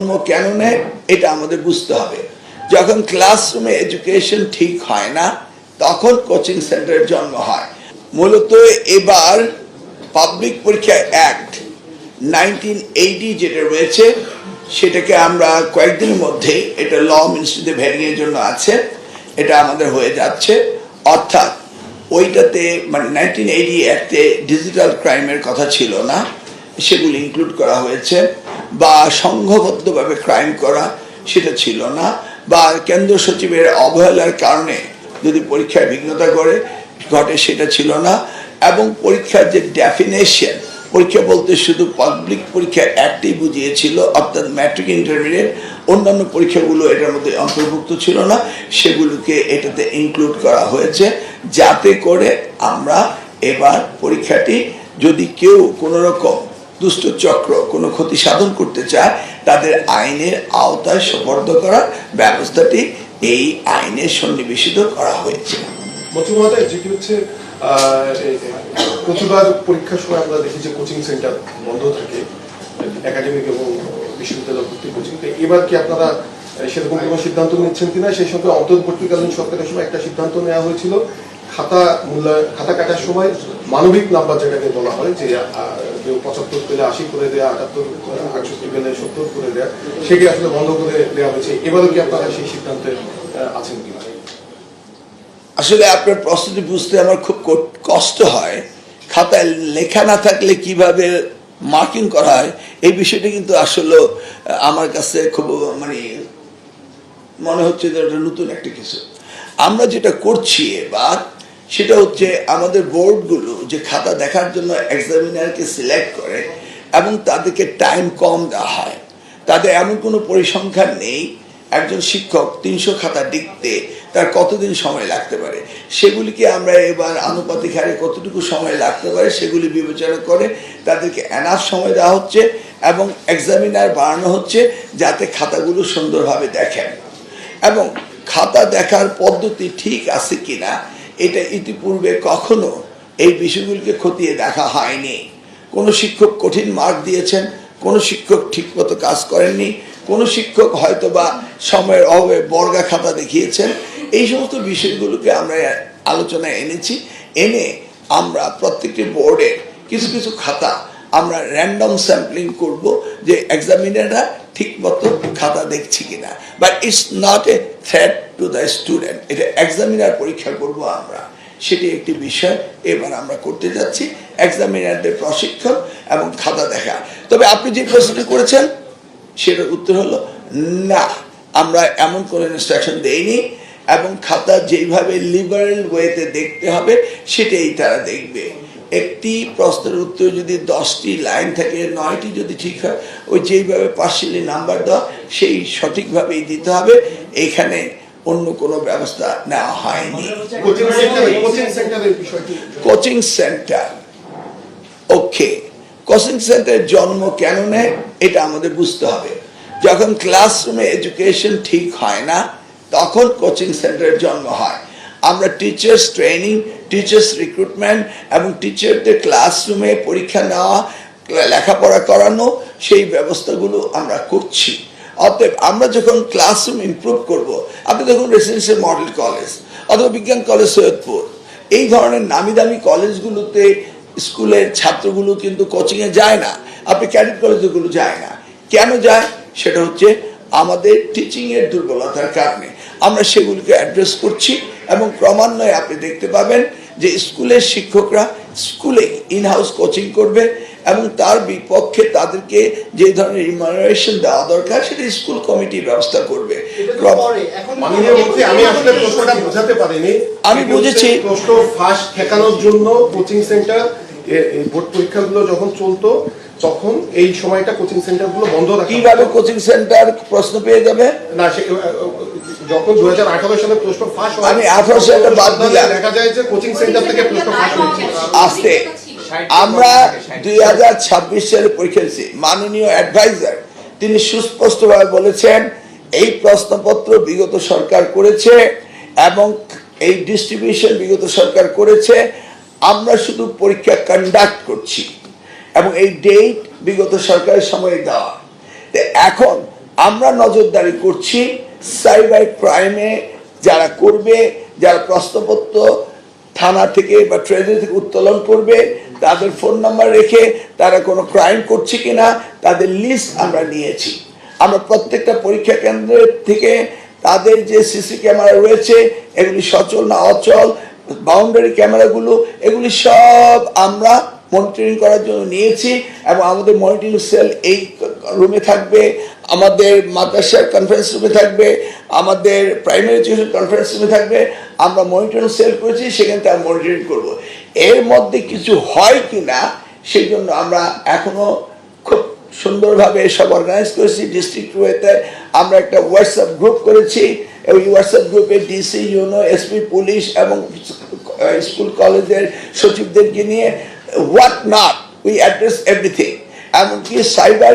কেন নেয় এটা আমাদের বুঝতে হবে। যখন ক্লাসরুমে এডুকেশন ঠিক হয় না তখন কোচিং সেন্টারের জন্ম হয়। মূলত এবার পাবলিক পরীক্ষা অ্যাক্ট 1980 যেটা রয়েছে সেটাকে আমরা কয়েকদিনের মধ্যেই এটা ল মিনিস্ট্রিতে ভেরিংয়ের জন্য আছে, এটা আমাদের হয়ে যাচ্ছে। অর্থাৎ ওইটাতে মানে 1980 অ্যাক্টে ডিজিটাল ক্রাইমের কথা ছিল না, সেগুলি ইনক্লুড করা হয়েছে, বা সংঘবদ্ধভাবে ক্রাইম করা সেটা ছিল না, বা কেন্দ্র সচিবের অবহেলার কারণে যদি পরীক্ষায় বিঘ্নতা ঘটে সেটা ছিল না, এবং পরীক্ষার যে ডেফিনেশন, পরীক্ষা বলতে শুধু পাবলিক পরীক্ষা একটাই বুঝিয়েছিল, অর্থাৎ ম্যাট্রিক ইন্টারমিডিয়েট, অন্যান্য পরীক্ষাগুলো এটার মধ্যে অন্তর্ভুক্ত ছিল না, সেগুলোকে এটাতে ইনক্লুড করা হয়েছে, যাতে করে আমরা এবার পরীক্ষাটি যদি কেউ কোনো রকম দুষ্ট চক্র কোনো ক্ষতি সাধন করতে চায় তাদের আইনের আওতায় সোপর্দ করার ব্যবস্থাটি এই আইনে সন্নিবেশিত করা হয়েছে। যেটি হচ্ছে প্রতিবার পরীক্ষার সময় আমরা দেখি যে কোচিং সেন্টার বন্ধ থাকে, একাডেমিক এবং বিশ্ববিদ্যালয় ভর্তি কোচিং। এবার কি আপনারা সেরকম কোনো সিদ্ধান্ত নিচ্ছেন কিনা? সেই সঙ্গে অন্তর্বর্তীকালীন সরকারের সময় একটা সিদ্ধান্ত নেওয়া হয়েছিল খাতা কাটার সময় মানবিক নাম্বার যেটাকে বলা হয়, যে 75 পেলে 80 করে দেওয়া, 78 68 পেলে 70 করে দেওয়া, সেটি আসলে বন্ধ করে দেওয়া হয়েছে। এবারও কি আপনারা সেই সিদ্ধান্তে আছেন কিনা? আসলে আপনার প্রশ্নটি বুঝতে আমার খুব কষ্ট হয়। খাতায় লেখা না থাকলে কিভাবে মার্কিং করা হয় এই বিষয়টা কিন্তু আসলে আমার কাছে খুব মনে হচ্ছে যে এটা নতুন একটা কিছু। আমরা যেটা করছি এবার সেটা হচ্ছে আমাদের বোর্ডগুলো যে খাতা দেখার জন্য এক্সামিনারকে সিলেক্ট করে এবং তাদেরকে টাইম কম দেওয়া হয়, তাদের এমন কোনো পরিসংখ্যান নেই একজন শিক্ষক 300 খাতা লিখতে তার কতদিন সময় লাগতে পারে, সেগুলিকে আমরা এবার আনুপাতিক হারে কতটুকু সময় লাগতে পারে সেগুলি বিবেচনা করে তাদেরকে এনাফ সময় দেওয়া হচ্ছে এবং এক্সামিনার বাড়ানো হচ্ছে যাতে খাতাগুলো সুন্দরভাবে দেখেন। এবং খাতা দেখার পদ্ধতি ঠিক আছে কিনা এটা ইতিপূর্বে কখনো এই বিষয়গুলিকে খতিয়ে দেখা হয়নি। কোনো শিক্ষক কঠিন মার্ক দিয়েছেন, কোনো শিক্ষক ঠিকমতো কাজ করেননি, কোনো শিক্ষক হয়তো বা সময়ের অভাবে বর্গা খাতা দেখিয়েছেন। এই সমস্ত বিষয়গুলোকে আমরা আলোচনায় এনেছি, এনে আমরা প্রত্যেকটি বোর্ডের কিছু কিছু খাতা আমরা র্যান্ডম স্যাম্পলিং করব যে এক্সামিনাররা ঠিকমতো খাতা দেখছি কিনা, but it's not a threat to the student. এটা এক্সামিনার পরীক্ষা করব আমরা, সেটি একটি বিষয় এবার আমরা করতে যাচ্ছি, এক্সামিনারদের প্রশিক্ষণ এবং খাতা দেখা। তবে আপনি যে প্রশ্নটি করেছেন সেটার উত্তর হলো না, আমরা এমন কোনো ইনস্ট্রাকশন দেইনি, এবং খাতা যেইভাবে লিবারেল ওয়েতে দেখতে হবে সেটাই তারা দেখবে। একটি প্রশ্নের উত্তর যদি 10টি লাইন থাকে, 9টি যদি ঠিক হয়, ওই যেইভাবে পার্সিয়ালি নাম্বার দেওয়া সেই সঠিকভাবেই দিতে হবে। এখানে অন্য কোনো ব্যবস্থা নেওয়া হয়নি। কোচিং সেন্টার ওকে, কোচিং সেন্টারের জন্ম কেন নেয় এটা আমাদের বুঝতে হবে। যখন ক্লাসরুমে এডুকেশন ঠিক হয় না তখন কোচিং সেন্টারের জন্ম হয়। আমরা টিচার্স ট্রেনিং, টিচার্স রিক্রুটমেন্ট এবং টিচারদের ক্লাসরুমে পরীক্ষা নেওয়া, লেখাপড়া করানো, সেই ব্যবস্থাগুলো আমরা করছি। অতএব আমরা যখন ক্লাসরুম ইমপ্রুভ করব, আপনি দেখুন রেসিডেন্সিয়াল মডেল কলেজ অথবা বিজ্ঞান কলেজ সৈয়দপুর, এই ধরনের নামি দামি কলেজগুলোতে স্কুলের ছাত্রগুলো কিন্তু কোচিংয়ে যায় না, আপনি ক্যাডেট কলেজগুলো যায় না। কেন যায়? সেটা হচ্ছে আমাদের টিচিংয়ের দুর্বলতার কারণে। আমরা সেগুলিকে অ্যাড্রেস করছি এবং ক্রমান্বয়ে আপনি দেখতে পাবেন যে স্কুলের শিক্ষকরা স্কুলে ইনহাউস কোচিং করবে এবং তার বিপক্ষে তাদেরকে যে ধরনের রিমানারেশন দেওয়া দরকার সেটা স্কুল কমিটি ব্যবস্থা করবে। আমি বুঝেছি প্রশ্ন ফাঁস ঠেকানোর জন্য কোচিং সেন্টার বোর্ড পরীক্ষাগুলো যখন চলতো তখন এই সময়টা কোচিং সেন্টারগুলো বন্ধ রাখা। কিভাবে কোচিং সেন্টার প্রশ্ন পেয়ে যাবে? না, যখন 2018 সালে প্রশ্ন ফাঁস হয়, আমি 18 সালে বাদ দিলাম, দেখা যায় যে কোচিং সেন্টার থেকে প্রশ্ন ফাঁস হয়েছে। আস্তে আমরা 2026 সালে পরীক্ষা দিয়েছি। মাননীয় অ্যাডভাইজার তিনি সুস্পষ্টভাবে বলেছেন এই প্রশ্নপত্র বিগত সরকার করেছে এবং এই ডিস্ট্রিবিউশন বিগত সরকার করেছে, আমরা শুধু পরীক্ষা কন্ডাক্ট করছি এবং এই ডেট বিগত সরকারের সময় দেওয়া। এখন আমরা নজরদারি করছি সাইবার ক্রাইমে যারা করবে, যারা প্রশ্নপত্র থানা থেকে বা ট্রেজারি থেকে উত্তোলন করবে, তাদের ফোন নাম্বার রেখে তারা কোনো ক্রাইম করছে কিনা তাদের লিস্ট আমরা নিয়েছি। আমরা প্রত্যেকটা পরীক্ষা কেন্দ্রের থেকে তাদের যে সিসি ক্যামেরা রয়েছে, এগুলি সচল না অচল, বাউন্ডারি ক্যামেরাগুলো, এগুলি সব আমরা মনিটরিং করার জন্য নিয়েছি। এবং আমাদের মনিটরিং সেল এই রুমে থাকবে, আমাদের মাদ্রাসার কনফারেন্স রুমে থাকবে, আমাদের প্রাইমারি এডুকেশন কনফারেন্স রুমে থাকবে। আমরা মনিটরিং সেল করেছি, সেখানে তার মনিটরিং করব। এর মধ্যে কিছু হয় কিনা সেই জন্য আমরা এখনো খুব সুন্দরভাবে সব অর্গানাইজ করেছি। ডিস্ট্রিক্ট ওয়েতে আমরা একটা হোয়াটসঅ্যাপ গ্রুপ করেছি, এই হোয়াটসঅ্যাপ গ্রুপে ডিসি, ইউনো, এসপি, পুলিশ এবং স্কুল কলেজের সচিবদেরকে নিয়ে what not we address everything. এমনকি সাইবার